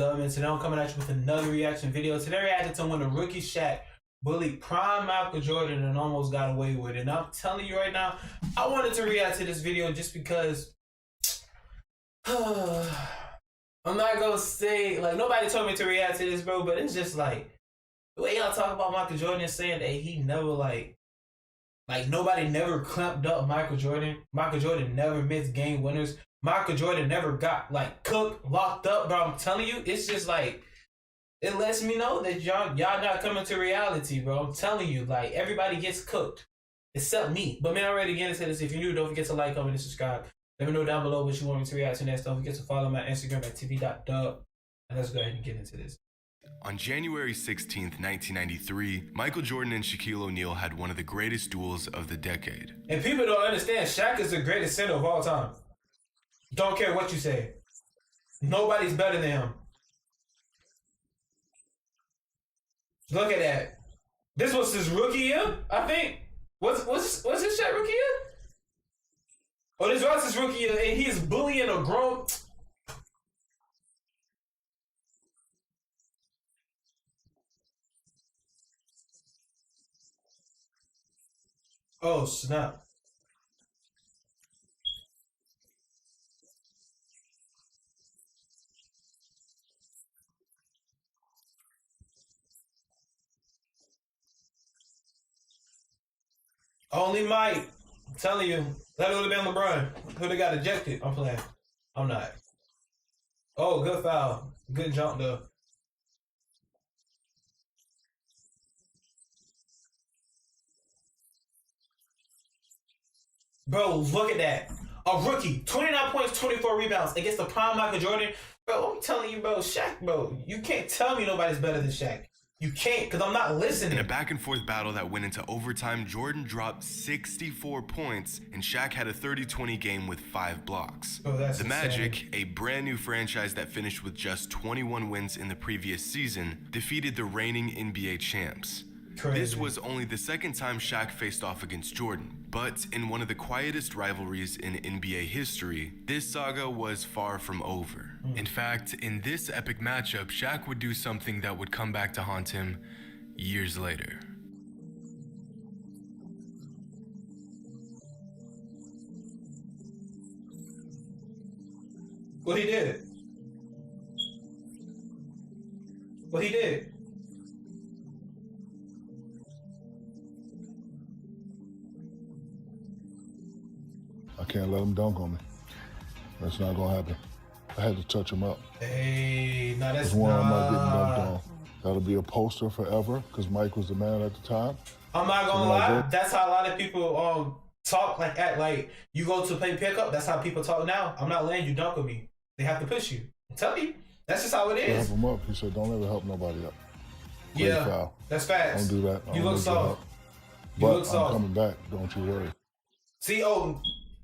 Dub, and today I'm coming at you with another reaction video. Today I reacted to when the rookie Shaq bullied prime Michael Jordan and almost got away with it. And I'm telling you right now, I wanted to react to this video just because I'm not gonna say, like, nobody told me to react to this, bro, but it's just like the way y'all talk about Michael Jordan saying that he never like nobody never clamped up Michael Jordan. Michael Jordan never missed game winners. Michael Jordan never got like cooked, locked up, bro. I'm telling you, it's just like, it lets me know that y'all not coming to reality, bro. I'm telling you, like, everybody gets cooked except me. But man, I'm ready to get into this. If you're new, don't forget to like, comment, and subscribe. Let me know down below what you want me to react to next. Don't forget to follow my Instagram at tv.dub. And let's go ahead and get into this. On January 16th, 1993, Michael Jordan and Shaquille O'Neal had one of the greatest duels of the decade. And people don't understand, Shaq is the greatest center of all time. Don't care what you say. Nobody's better than him. Look at that. This was his rookie year, I think. Was his Shaq rookie year? Oh, this was his rookie year, and he's bullying a grown... Oh, snap. Only Mike. I'm telling you. That would have been LeBron. Who would have got ejected. I'm playing. I'm not. Oh, good foul. Good jump, though. Bro, look at that. A rookie. 29 points, 24 rebounds against the prime Michael Jordan. Bro, I'm telling you, bro, Shaq, bro. You can't tell me nobody's better than Shaq. You can't, because I'm not listening. In a back-and-forth battle that went into overtime, Jordan dropped 64 points, and Shaq had a 30-20 game with 5 blocks. Oh, that's the insane. Magic, a brand new franchise that finished with just 21 wins in the previous season, defeated the reigning NBA champs. Crazy. This was only the second time Shaq faced off against Jordan, but in one of the quietest rivalries in NBA history, this saga was far from over. In fact, in this epic matchup, Shaq would do something that would come back to haunt him years later. What he did? What he did? I can't let him dunk on me. That's not gonna happen. I had to touch him up. Hey, now that's one I'm not getting dunked on. That'll be a poster forever because Mike was the man at the time. I'm not gonna lie. That's how a lot of people talk, like act like you go to play pickup. That's how people talk now. I'm not letting you dunk on me. They have to push you. I'm telling you. That's just how it is. Help him up. He said, "Don't ever help nobody up." Yeah, foul. that's facts. Don't do that. You look soft. But I'm coming back. Don't you worry. See,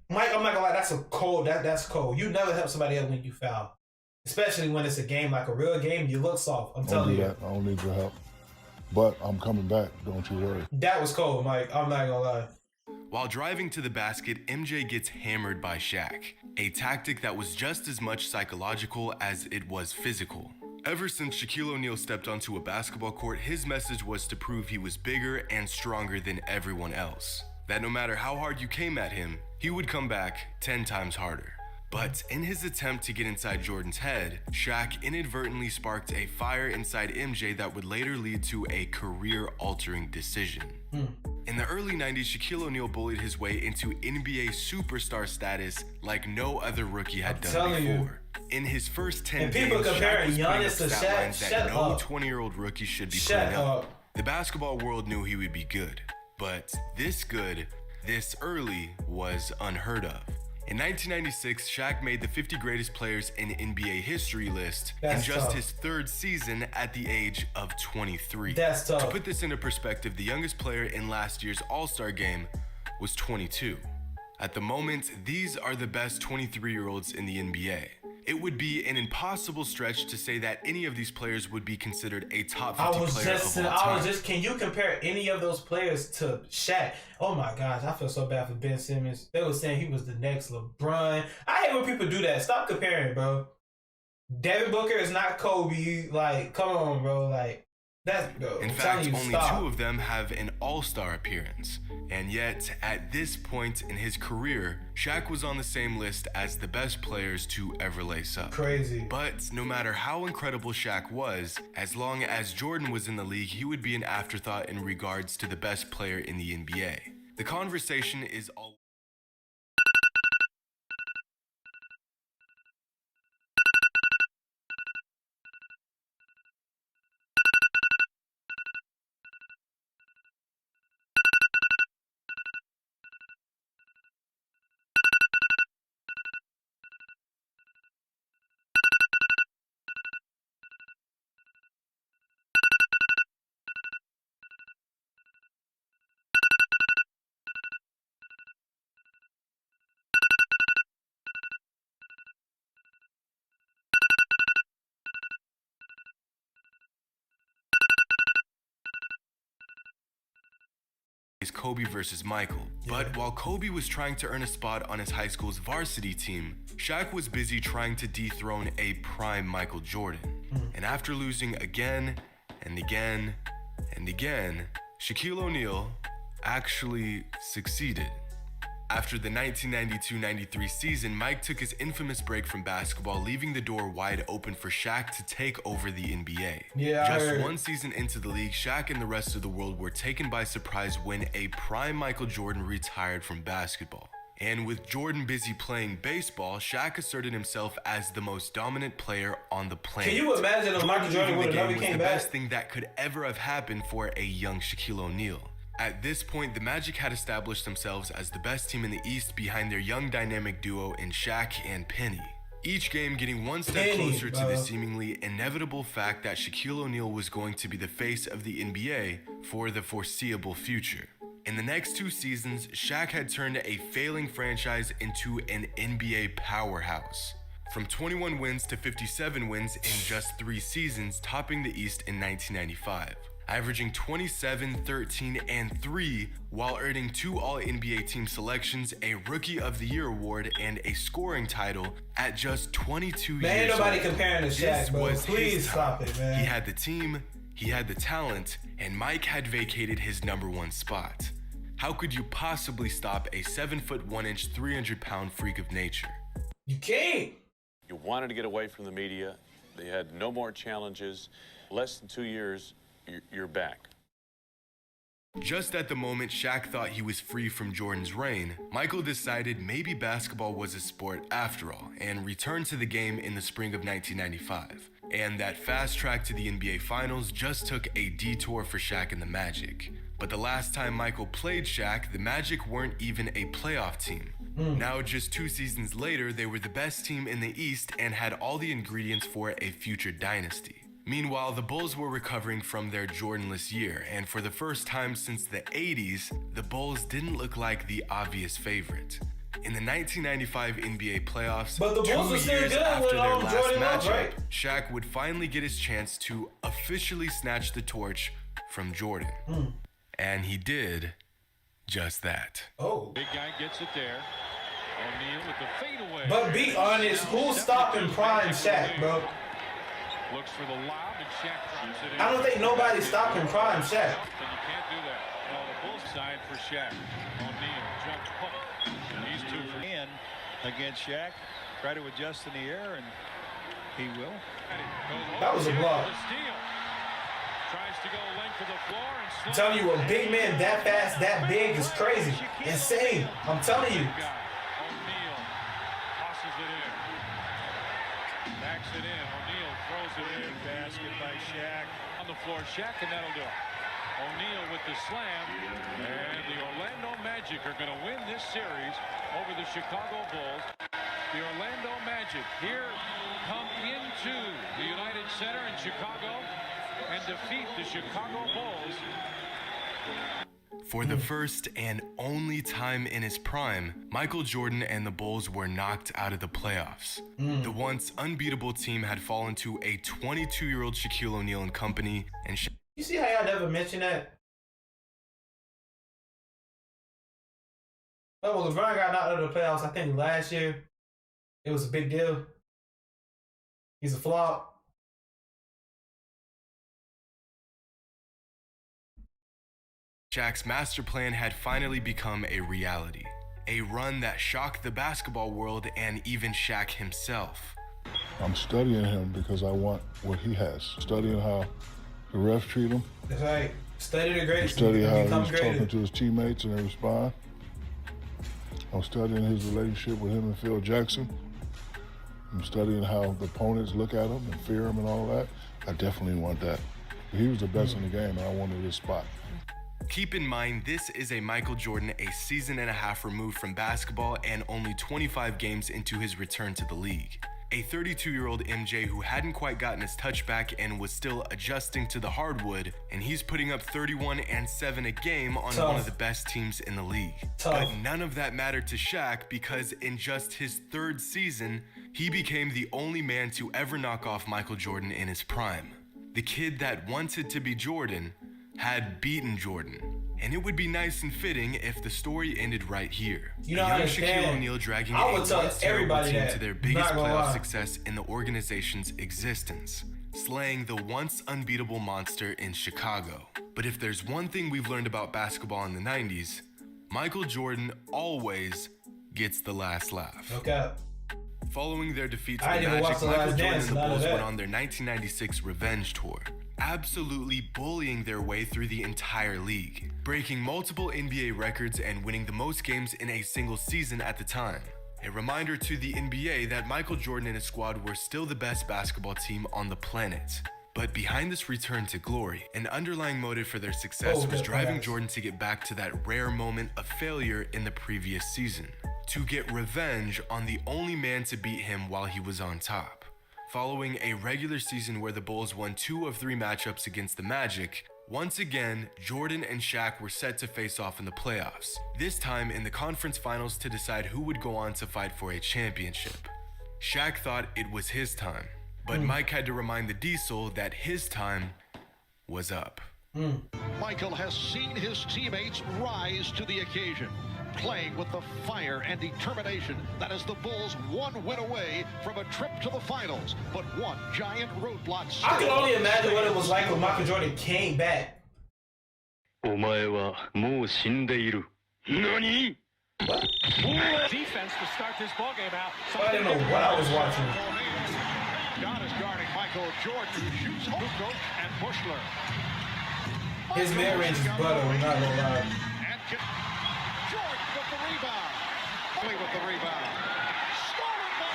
Mike, I'm not gonna lie, that's a cold. That's cold. You never help somebody else when you foul, especially when it's a game like a real game. You look soft. I'm telling you. Don't do that. I don't need your help. But I'm coming back. Don't you worry. That was cold, Mike. I'm not gonna lie. While driving to the basket, MJ gets hammered by Shaq, a tactic that was just as much psychological as it was physical. Ever since Shaquille O'Neal stepped onto a basketball court, his message was to prove he was bigger and stronger than everyone else. That no matter how hard you came at him, he would come back 10 times harder. But in his attempt to get inside Jordan's head, Shaq inadvertently sparked a fire inside MJ that would later lead to a career-altering decision. In the early 90s, Shaquille O'Neal bullied his way into NBA superstar status like no other rookie had done before. In his first 10 games, Shaq was putting up stat lines that no 20-year-old rookie should be putting up. The basketball world knew he would be good, but this good, this early, was unheard of. In 1996, Shaq made the 50 greatest players in NBA history list in just his third season at the age of 23. That's tough. To put this into perspective, the youngest player in last year's All-Star game was 22. At the moment, these are the best 23-year-olds in the NBA. It would be an impossible stretch to say that any of these players would be considered a top 50 player of all time. Can you compare any of those players to Shaq? Oh my gosh, I feel so bad for Ben Simmons. They were saying he was the next LeBron. I hate when people do that. Stop comparing, bro. Devin Booker is not Kobe. Like, come on, bro. Like, that's bro. In I'm fact, telling you, only stop. 2 of them have an all-star appearance. And yet, at this point in his career, Shaq was on the same list as the best players to ever lace up. Crazy. But no matter how incredible Shaq was, as long as Jordan was in the league, he would be an afterthought in regards to the best player in the NBA. The conversation is all is Kobe versus Michael. But while Kobe was trying to earn a spot on his high school's varsity team, Shaq was busy trying to dethrone a prime Michael Jordan. And after losing again and again and again, Shaquille O'Neal actually succeeded. After the 1992-93 season, Mike took his infamous break from basketball, leaving the door wide open for Shaq to take over the NBA. Just one season into the league, Shaq and the rest of the world were taken by surprise when a prime Michael Jordan retired from basketball. And with Jordan busy playing baseball, Shaq asserted himself as the most dominant player on the planet. Can you imagine if Michael Jordan would have never was came the back? best thing that could ever have happened for a young Shaquille O'Neal. At this point, the Magic had established themselves as the best team in the East behind their young dynamic duo in Shaq and Penny. Each game getting one step closer to the seemingly inevitable fact that Shaquille O'Neal was going to be the face of the NBA for the foreseeable future. In the next 2 seasons, Shaq had turned a failing franchise into an NBA powerhouse. From 21 wins to 57 wins in just 3 seasons, topping the East in 1995. Averaging 27, 13, and 3 while earning 2 All-NBA team selections, a Rookie of the Year award, and a scoring title at just 22 years old. Man, ain't nobody comparing to Shaq, bro. Please stop it, man. He had the team, he had the talent, and Mike had vacated his #1 spot. How could you possibly stop a 7'1", 300-pound freak of nature? You can't. You wanted to get away from the media. They had no more challenges. Less than 2 years, you're back. Just at the moment Shaq thought he was free from Jordan's reign, Michael decided maybe basketball was a sport after all, and returned to the game in the spring of 1995. And that fast track to the NBA Finals just took a detour for Shaq and the Magic. But the last time Michael played Shaq, the Magic weren't even a playoff team. Now, just 2 seasons later, they were the best team in the East and had all the ingredients for a future dynasty. Meanwhile, the Bulls were recovering from their Jordanless year, and for the first time since the 80s, the Bulls didn't look like the obvious favorite. In the 1995 NBA playoffs, But the Bulls 2 were still years good after with their last Jordan left, matchup, right? Shaq would finally get his chance to officially snatch the torch from Jordan. And he did just that. Oh. Big guy gets it there. O'Neal with the fadeaway. But be honest, who's stopping prime Shaq, bro? Looks for the lob and Shaq drops it in. I don't think nobody's stopping prime Shaq. And you can't do that. No, the Bulls side for Shaq. O'Neal jump hook. These 2 for in against Shaq. Try to adjust in the air, and he will. That was a block. Tries to go length of the floor and I'm telling you, a big man that fast, that big is crazy. Insane. I'm telling you. O'Neal tosses it in. Backs it in. O'Neal throws it in. Basket by Shaq. On the floor, Shaq, and that'll do it. O'Neal with the slam, and the Orlando Magic are going to win this series over the Chicago Bulls. The Orlando Magic here come into the United Center in Chicago and defeat the Chicago Bulls. For the first and only time in his prime, Michael Jordan and the Bulls were knocked out of the playoffs. The once unbeatable team had fallen to a 22-year-old Shaquille O'Neal and company, and You see how y'all never mention that? Oh, well, LeBron got knocked out of the playoffs, I think last year. It was a big deal. He's a flop. Shaq's master plan had finally become a reality. A run that shocked the basketball world and even Shaq himself. I'm studying him because I want what he has. Studying how the refs treat him. That's right. Study the greats. Study how he's become greater. talking to his teammates and they respond. I'm studying his relationship with him and Phil Jackson. I'm studying how the opponents look at him and fear him and all that. I definitely want that. He was the best in the game, and I wanted his spot. Keep in mind, this is a Michael Jordan a season and a half removed from basketball and only 25 games into his return to the league. A 32-year-old MJ who hadn't quite gotten his touch back and was still adjusting to the hardwood, and he's putting up 31 and 7 a game on one of the best teams in the league. But none of that mattered to Shaq because in just his third season, he became the only man to ever knock off Michael Jordan in his prime. The kid that wanted to be Jordan had beaten Jordan. And it would be nice and fitting if the story ended right here. You know, a young Shaquille O'Neal dragging a once terrible team to their biggest playoff success in the organization's existence, slaying the once unbeatable monster in Chicago. But if there's one thing we've learned about basketball in the 90s, Michael Jordan always gets the last laugh. Okay. Following their defeat to the Magic, Michael Jordan and the Bulls went on their 1996 revenge tour, absolutely bullying their way through the entire league, breaking multiple NBA records and winning the most games in a single season at the time. A reminder to the NBA that Michael Jordan and his squad were still the best basketball team on the planet. But behind this return to glory, an underlying motive for their success was driving Jordan to get back to that rare moment of failure in the previous season, to get revenge on the only man to beat him while he was on top. Following a regular season where the Bulls won 2 of 3 matchups against the Magic, once again, Jordan and Shaq were set to face off in the playoffs, this time in the conference finals to decide who would go on to fight for a championship. Shaq thought it was his time, but Mike had to remind the Diesel that his time was up. Michael has seen his teammates rise to the occasion, playing with the fire and determination that is the Bulls one win away from a trip to the finals. But one giant roadblock. I can only imagine what it was like when Michael Jordan came back. お前はもう死んでいる。何? Defense to start this ballgame out. I didn't know what I was watching. God is guarding Michael Jordan, who shoots Hugo and Bushler. His mid-range is butter, we're not gonna lie. And Jordan with the rebound. Only with the rebound. Stolen by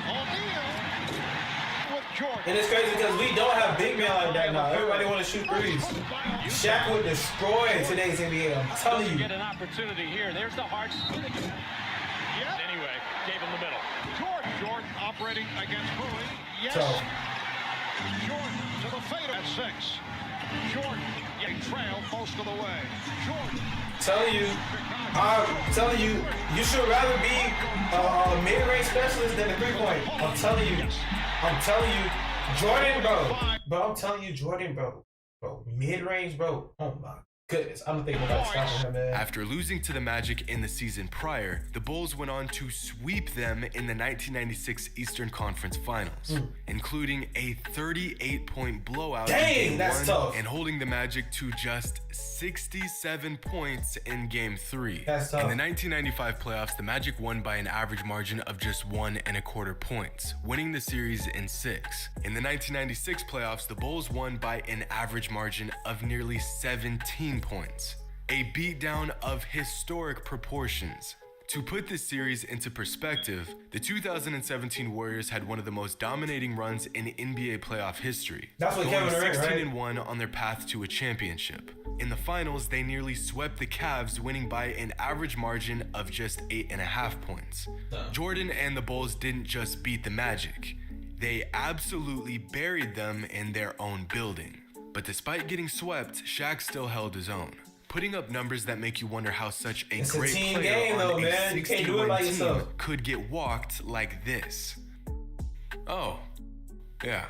O'Neal with Jordan. And it's crazy because we don't have big men like that now. Everybody want to shoot threes. Shaq would destroy today's NBA. I'm telling you. Get an opportunity here. There's the hard. Anyway, gave him the middle. Jordan operating against Bullied. Yes. Jordan to the fader at 6. Jordan getting trailed most of the way. Jordan. I'm telling you, you should rather be a mid-range specialist than a three-point. I'm telling you, Jordan, bro. I'm telling you, Jordan, bro, mid-range, bro. Oh my goodness, I'm thinking about stopping him, man. After losing to the Magic in the season prior, the Bulls went on to sweep them in the 1996 Eastern Conference Finals, including a 38-point blowout in Game 1 tough. and holding the Magic to just 67 points in Game 3. That's tough. In the 1995 playoffs, the Magic won by an average margin of just 1.25 points, winning the series in 6. In the 1996 playoffs, the Bulls won by an average margin of nearly 17 points, a beatdown of historic proportions. To put this series into perspective, the 2017 Warriors had one of the most dominating runs in NBA playoff history, That's what going Kevin 16-1 on their path to a championship. In the finals, they nearly swept the Cavs, winning by an average margin of just 8.5 points. Jordan and the Bulls didn't just beat the Magic, they absolutely buried them in their own building. But despite getting swept, Shaq still held his own, putting up numbers that make you wonder how such a great player game, on though, a man. You can't do it by 60-win team yourself. could get walked like this. Oh, yeah.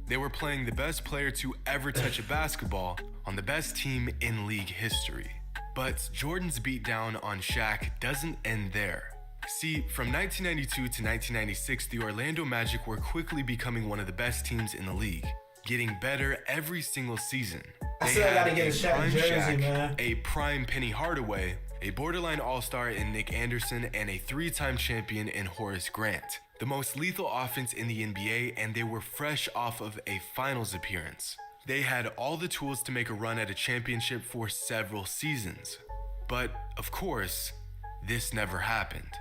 They were playing the best player to ever touch a basketball on the best team in league history. But Jordan's beatdown on Shaq doesn't end there. See, from 1992 to 1996, the Orlando Magic were quickly becoming one of the best teams in the league, getting better every single season. I still gotta get a Shaq jersey, man. A prime Penny Hardaway, a borderline all-star in Nick Anderson, and a 3-time champion in Horace Grant. The most lethal offense in the NBA, and they were fresh off of a finals appearance. They had all the tools to make a run at a championship for several seasons. But, of course, this never happened.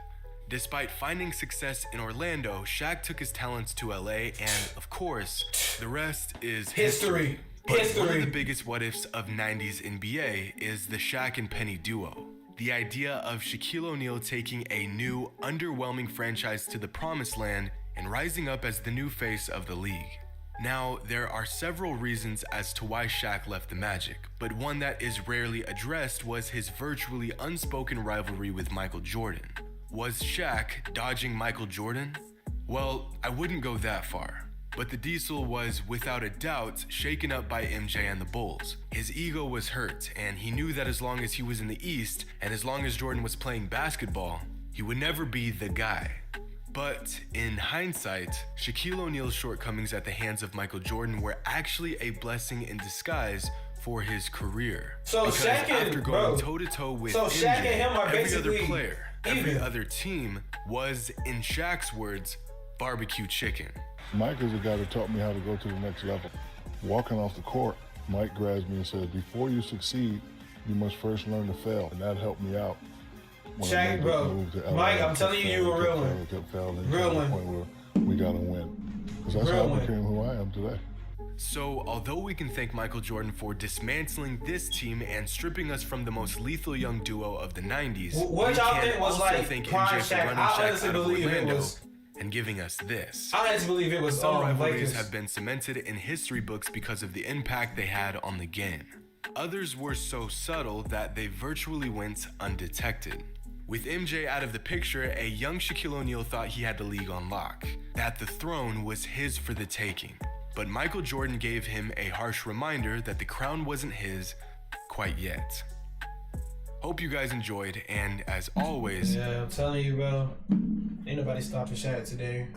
Despite finding success in Orlando, Shaq took his talents to LA, and of course, the rest is history. But one of the biggest what-ifs of 90s NBA is the Shaq and Penny duo. The idea of Shaquille O'Neal taking a new, underwhelming franchise to the promised land and rising up as the new face of the league. Now, there are several reasons as to why Shaq left the Magic, but one that is rarely addressed was his virtually unspoken rivalry with Michael Jordan. Was Shaq dodging Michael Jordan? Well, I wouldn't go that far. But the Diesel was, without a doubt, shaken up by MJ and the Bulls. His ego was hurt, and he knew that as long as he was in the East, and as long as Jordan was playing basketball, he would never be the guy. But in hindsight, Shaquille O'Neal's shortcomings at the hands of Michael Jordan were actually a blessing in disguise for his career. So because Shaq after going toe-to-toe with MJ, Shaq and him are every basically other player, every other team was, in Shaq's words, barbecue chicken. Mike is the guy that taught me how to go to the next level. Walking off the court, Mike grabs me and says, before you succeed, you must first learn to fail. And that helped me out. Shaq, bro. Mike, I'm telling you, you a real one. Real one. Point where we got to win. Because that's how I became who I am today. So, although we can thank Michael Jordan for dismantling this team and stripping us from the most lethal young duo of the 90s, what y'all think was like thank prime MJ for Shaq? running I Shaq honestly out of believe Orlando it was. And giving us this. I honestly believe it was Some rivalries Lakers. have been cemented in history books because of the impact they had on the game. Others were so subtle that they virtually went undetected. With MJ out of the picture, a young Shaquille O'Neal thought he had the league on lock, that the throne was his for the taking. But Michael Jordan gave him a harsh reminder that the crown wasn't his quite yet. Hope you guys enjoyed, and as always... Yeah, I'm telling you, bro, ain't nobody stopping Shaq today.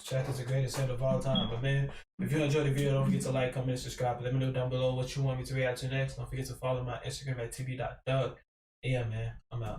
Shaq is the greatest center of all time. But man, if you enjoyed the video, don't forget to like, comment, subscribe. Let me know down below what you want me to react to next. Don't forget to follow my Instagram at tb.doug. Yeah, man, I'm out.